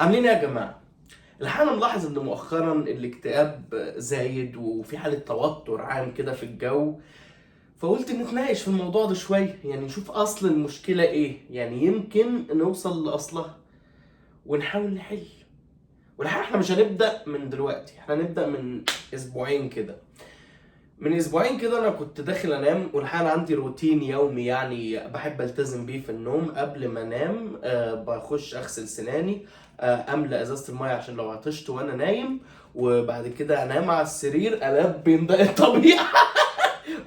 عاملين ايه يا جماعة؟ الحقيقة أنا ملاحظ إن مؤخرا الاكتئاب زايد وفي حالة توتر عام كده في الجو. فقلت نتناقش في الموضوع ده شوية، يعني نشوف أصل المشكلة إيه، يعني يمكن نوصل لأصلها ونحاول نحل. والحقيقة إحنا مش هنبدأ من دلوقتي، إحنا هنبدأ من أسبوعين كده. من أسبوعين كده أنا كنت داخل أنام، والحقيقة أنا عندي روتين يومي يعني بحب ألتزم بيه في النوم. قبل ما أنام بخش أغسل سناني، أملأ إزازة المية عشان لو عطشت وأنا نايم، وبعد كده أنام على السرير ألبي نداء الطبيعة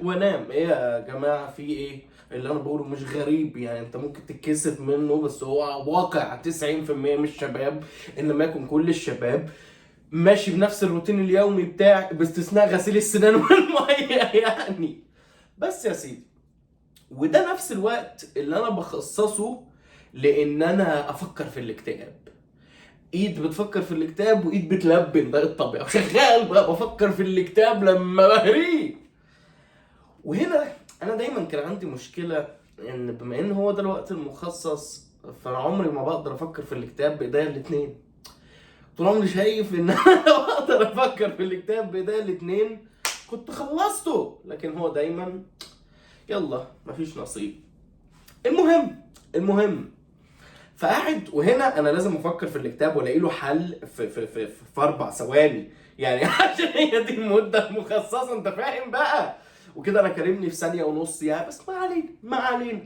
وأنام. إيه يا جماعة في إيه؟ اللي أنا بقوله مش غريب، يعني أنت ممكن تتكسف منه، بس هو واقع 90% من الشباب، إن ما يكون كل الشباب ماشي بنفس الروتين اليومي بتاعي باستثناء غسيل السنان والميه يعني. بس يا سيدي، وده نفس الوقت اللي انا بخصصه لان انا افكر في الاكتئاب. ايد بتفكر في الاكتئاب وايد بتلبن ده الطبيعي، شغال بقى بفكر في الاكتئاب لما بهريه. وهنا انا دايما كان عندي مشكله، ان بما ان هو ده الوقت المخصص، فانا عمري ما بقدر افكر في الاكتئاب بايديا الاتنين. طول عمري شايف ان انا لو اقدر افكر في الكتاب بايديا الاتنين كنت خلصته، لكن هو دايما يلا مفيش نصيب. المهم فقاعد، وهنا انا لازم افكر في الكتاب والاقي له حل في 4 ثواني يعني عشان هي دي المده المخصصه، انت فاهم بقى. وكده انا كارمني في ثانيه ونص يعني، بس ما علينا ما علينا.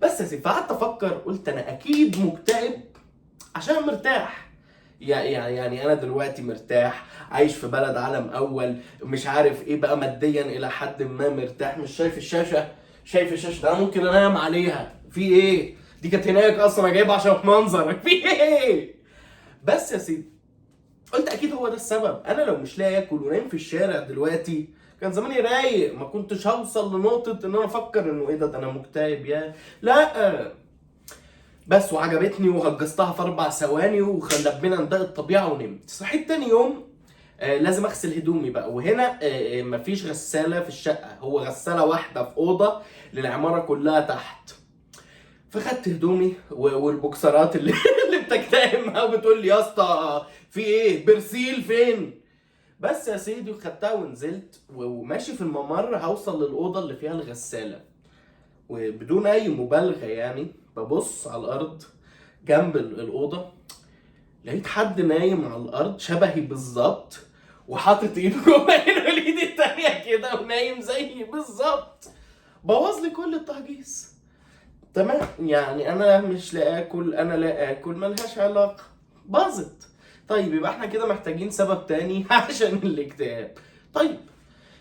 بس يا سيدي، فقعدت افكر، قلت انا اكيد مكتئب عشان مرتاح. يعني انا دلوقتي مرتاح، عايش في بلد عالم اول، مش عارف ايه بقى، ماديا الى حد ما مرتاح، مش شايف الشاشه. شايف الشاشه ده انا ممكن انام عليها، في ايه؟ دي كانت هناك اصلا، انا جايبها عشان منظر في ايه. بس يا سيدي، قلت اكيد هو ده السبب. انا لو مش لاقي اكل ونايم في الشارع دلوقتي كان زماني رايق، ما كنتش هوصل لنقطه ان انا افكر انه ايه ده انا مكتئب يا لا. بس وعجبتني وهجستها في 4 ثواني وخلبنا نداء الطبيعه ونمت. صحيت تاني يوم، لازم اغسل هدومي بقى. وهنا مفيش غساله في الشقه، هو غساله واحده في اوضه للعماره كلها تحت. فخدت هدومي والبوكسرات اللي اللي بتكتئب معاها وبتقول لي يا اسطى في ايه، برسيل فين؟ بس يا سيدي، وخدتها ونزلت وماشي في الممر هوصل للاوضه اللي فيها الغساله، وبدون اي مبالغه يعني ببص على الارض جنب الاوضه، لقيت حد نايم على الارض شبهي بالظبط، وحاطط ايده جوه الايد التانية كده ونايم زيي بالظبط. بوظ لي كل التهجيس. تمام، يعني انا مش لا اكل، انا لا اكل، ملهاش علاقه، باظت. طيب يبقى احنا كده محتاجين سبب تاني عشان الاكتئاب. طيب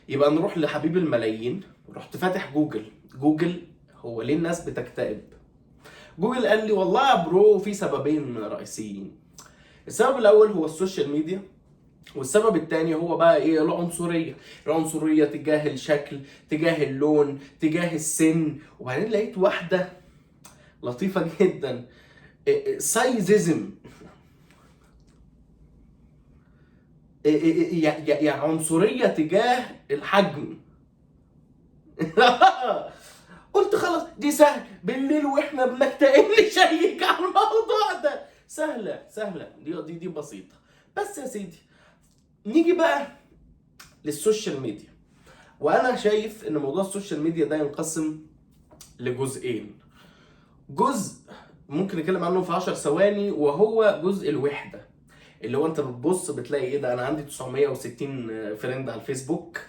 يبقى نروح لحبيب الملايين. رحت فاتح جوجل، هو ليه الناس بتكتئب؟ جوجل قال لي والله يا برو في سببين رئيسيين. السبب الاول هو السوشيال ميديا، والسبب التاني هو بقى ايه؟ العنصرية تجاه الشكل، تجاه اللون، تجاه السن. وبعدين لقيت واحدة لطيفة جدا، سايزيزم، يا عنصرية تجاه الحجم. قلت خلاص دي سهل، بالليل واحنا بنكتئب نشيك على الموضوع ده. سهلة دي بسيطة. بس يا سيدي، نيجي بقى للسوشيال ميديا. وانا شايف ان موضوع السوشيال ميديا ده ينقسم لجزئين. جزء ممكن نتكلم عنه في 10 ثواني، وهو جزء الوحدة، اللي هو انت بتبص بتلاقي ايه ده، انا عندي 960 فريند على الفيسبوك،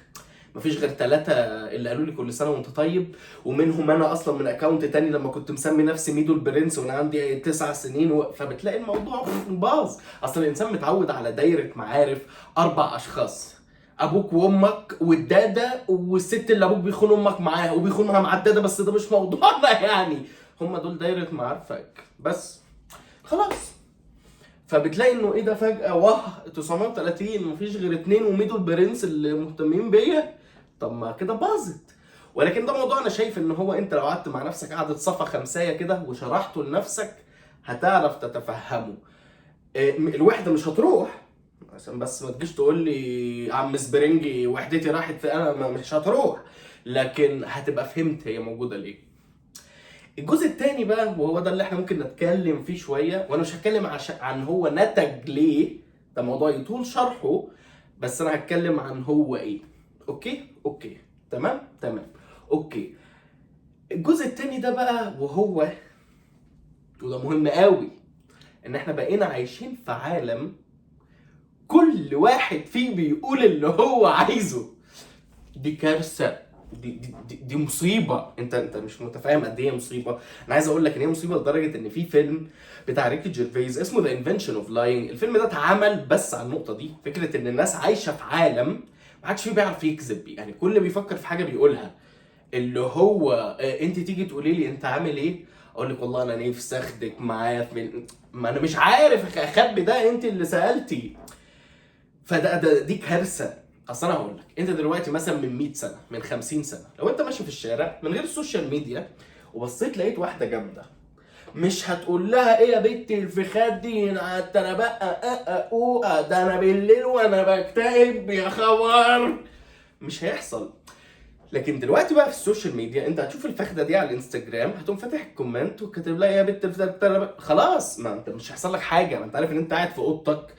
مفيش غير 3 اللي قالوا لي كل سنه وانت طيب، ومنهم انا اصلا من اكونت تاني لما كنت مسمي نفسي ميدو البرنس وانا عندي 9 سنين فبتلاقي الموضوع باظ. اصل الانسان متعود على دايره معارف 4 اشخاص، ابوك وامك والداده والست اللي ابوك بيخون امك معاها وبيخونها مع الداده، بس ده مش موضوعنا يعني. هم دول دايره معارفك بس، خلاص. فبتلاقي انه ايه ده فجأة، واه 930 مفيش غير 2 وميدو البرنس اللي مهتمين بيا. طب ما كده باظت. ولكن ده موضوع انا شايف ان هو انت لو قعدت مع نفسك قعدة صفا خمساية كده وشرحته لنفسك هتعرف تتفهمه. الوحدة مش هتروح، عشان بس ما تجيش تقول لي عم سبرينجي وحدتي راحت في، انا مش هتروح، لكن هتبقى فهمت هي موجودة ليه. الجزء الثاني بقى، وهو ده اللي احنا ممكن نتكلم فيه شويه، وانا مش هتكلم عن هو نتج ليه، ده موضوع يطول شرحه، بس انا هتكلم عن هو ايه. اوكي تمام. اوكي، الجزء الثاني ده بقى وده مهم قوي، ان احنا بقينا عايشين في عالم كل واحد فيه بيقول اللي هو عايزه. دي كارثه، دي مصيبه. انت مش متفاهم قد ايه مصيبه. انا عايز اقول لك ان هي مصيبه لدرجه ان في فيلم بتاع ريكي جيرفيز اسمه ذا انفنشن اوف لاينج. الفيلم ده اتعمل بس على النقطه دي، فكره ان الناس عايشه في عالم ما عادش فيه بيعرف يكذب، يعني كل اللي بيفكر في حاجه بيقولها. اللي هو انت تيجي تقولي لي انت عامل ايه، اقول لك والله انا نفسي اخدك معايا ما انا مش عارف اخبي ده، انت اللي سالتي. دي كارثه. اصل انا هقول لك، انت دلوقتي مثلا من 100 سنه، من 50 سنه، لو انت ماشي في الشارع من غير السوشيال ميديا وبصيت لقيت واحده جامده، مش هتقول لها ايه يا بنت الفخاد دي، انا بقى ده انا بالليل وانا بكتئب يا خوار. مش هيحصل. لكن دلوقتي بقى في السوشيال ميديا انت هتشوف الفخده دي على الانستجرام، هتقوم فاتح الكومنت وكاتب لها يا بنت الفخده، خلاص، ما انت مش هيحصل لك حاجه، ما انت عارف ان انت قاعد في اوضتك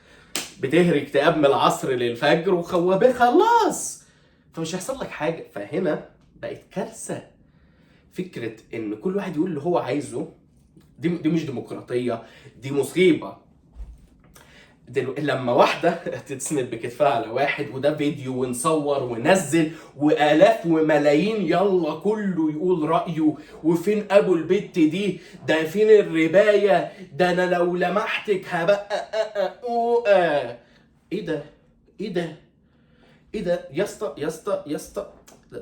بتهري اكتئاب من العصر للفجر وخوابه، خلاص، فمش هيحصل لك حاجه. فهنا بقت كارثه فكره ان كل واحد يقول اللي هو عايزه. دي مش ديمقراطيه، دي مصيبه. لما واحدة تتسند بكتفها على واحد، وده فيديو ونصور وننزل وآلاف وملايين يلا كله يقول رأيه، وفين أبو البت دي، ده فين الرباية، ده أنا لو لمحتك هبقى إيه ده؟ إيه ده؟ يا اسطى،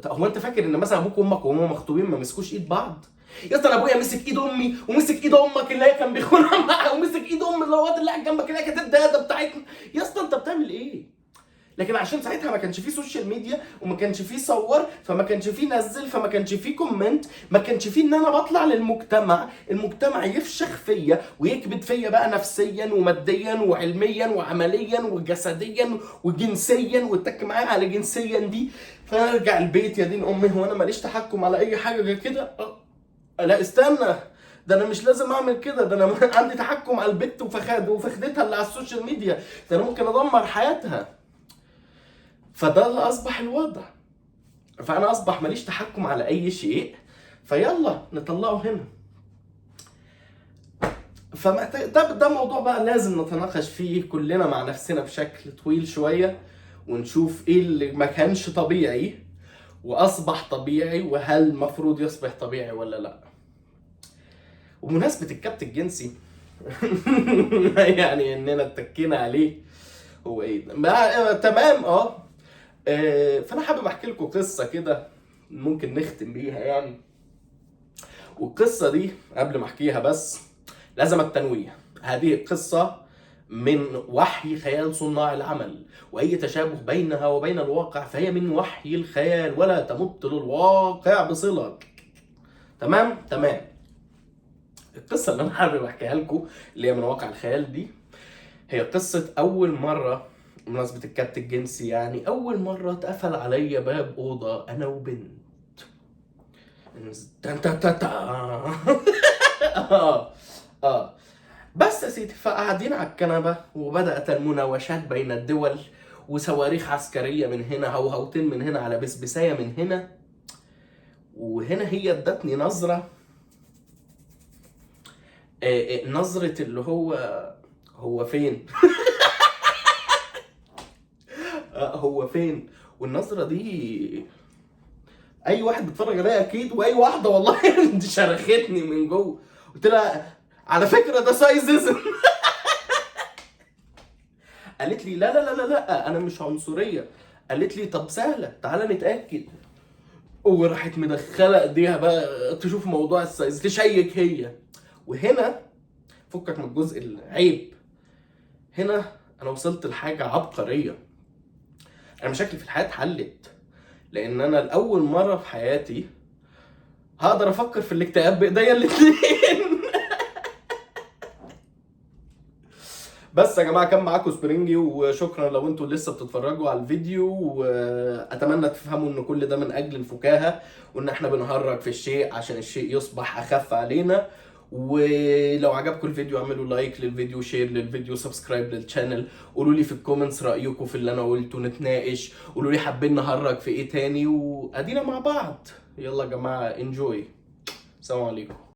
هو أنت فاكر إن مثلا أبوك وأمك وهم مخطوبين ما مسكوش إيد بعض؟ يا اسطى انا ابويا مسك ايد امي ومسك ايد امك اللي هي كان بيخونها معاها، ومسك ايد ام الواد اللي قاعد جنبك اللي هي كانت الداده بتاعتنا. يا اسطى انت بتعمل ايه؟ لكن عشان ساعتها ما كانش فيه سوشيال ميديا، وما كانش فيه صور، فما كانش فيه نزل، فما كانش فيه كومنت، ما كانش فيه ان انا بطلع للمجتمع، المجتمع يفشخ فيا ويكبت فيا بقى نفسيا وماديا وعلميا وعمليا وجسديا وجنسيا، واتك معايا على جنسيا دي، فارجع البيت يا دين امي، هو انا ماليش تحكم على اي حاجه غير كده؟ لا استنى، ده انا مش لازم اعمل كده، ده انا عندي تحكم على البت وفخدتها اللي على السوشيال ميديا، ده انا ممكن ادمر حياتها. فده اللي اصبح الوضع. فانا اصبح ماليش تحكم على اي شيء، فيلا نطلعه هنا. ده موضوع بقى لازم نتناقش فيه كلنا مع نفسنا بشكل طويل شويه، ونشوف ايه اللي ما كانش طبيعي واصبح طبيعي، وهل المفروض يصبح طبيعي ولا لا. وبمناسبة الكبت الجنسي يعني اننا اتكينا عليه، هو ايه تمام. فانا حابب احكي لكم قصة كده ممكن نختم بيها يعني. والقصة دي قبل ما احكيها بس لازم التنويه، هذه قصة من وحي خيال صناع العمل، واي تشابه بينها وبين الواقع فهي من وحي الخيال ولا تمت للواقع بصلة. تمام. القصة اللي أنا حابب أحكيها لكم اللي هي من واقع الخيال دي، هي قصة أول مرة، بمناسبة الكبت الجنسي يعني، أول مرة اتقفل عليا باب أوضة أنا وبنت. بس يا سيدي، فقاعدين على الكنبة وبدأت المناوشات بين الدول، وصواريخ عسكرية من هنا، هوهوتين من هنا، على بسبساية من هنا. وهنا هي ادتني نظرة، نظرة اللي هو فين؟ هو فين؟ والنظرة دي اي واحد بيتفرج عليها اكيد، واي واحدة والله انت شرختني من جوه. قلت لها على فكرة ده سايززم. قالت لي لا انا مش عنصرية. قالت لي طب سهلة تعالى نتأكد. وراحت مدخلة ايديها بقى تشوف موضوع السايز، تشيك هي. وهنا فكك من الجزء العيب، هنا انا وصلت لحاجة عبقرية. انا مشاكلي في الحياة اتحلت، لان انا لاول مرة في حياتي هقدر افكر في الاكتئاب بايديا الاتنين. بس يا جماعه كان معاكم سبرينجي، وشكرا لو انتوا لسه بتتفرجوا على الفيديو، واتمنى تفهموا ان كل ده من اجل الفكاهه، وان احنا بنهرج في الشيء عشان الشيء يصبح اخف علينا. ولو عجبكم الفيديو اعملوا لايك للفيديو، شير للفيديو، سبسكرايب للشانل. قولوا لي في الكومنتس رايكم في اللي انا قلته، نتناقش. قولوا لي حابين نهرج في ايه تاني، وادينا مع بعض. يلا يا جماعه انجوي. السلام عليكم.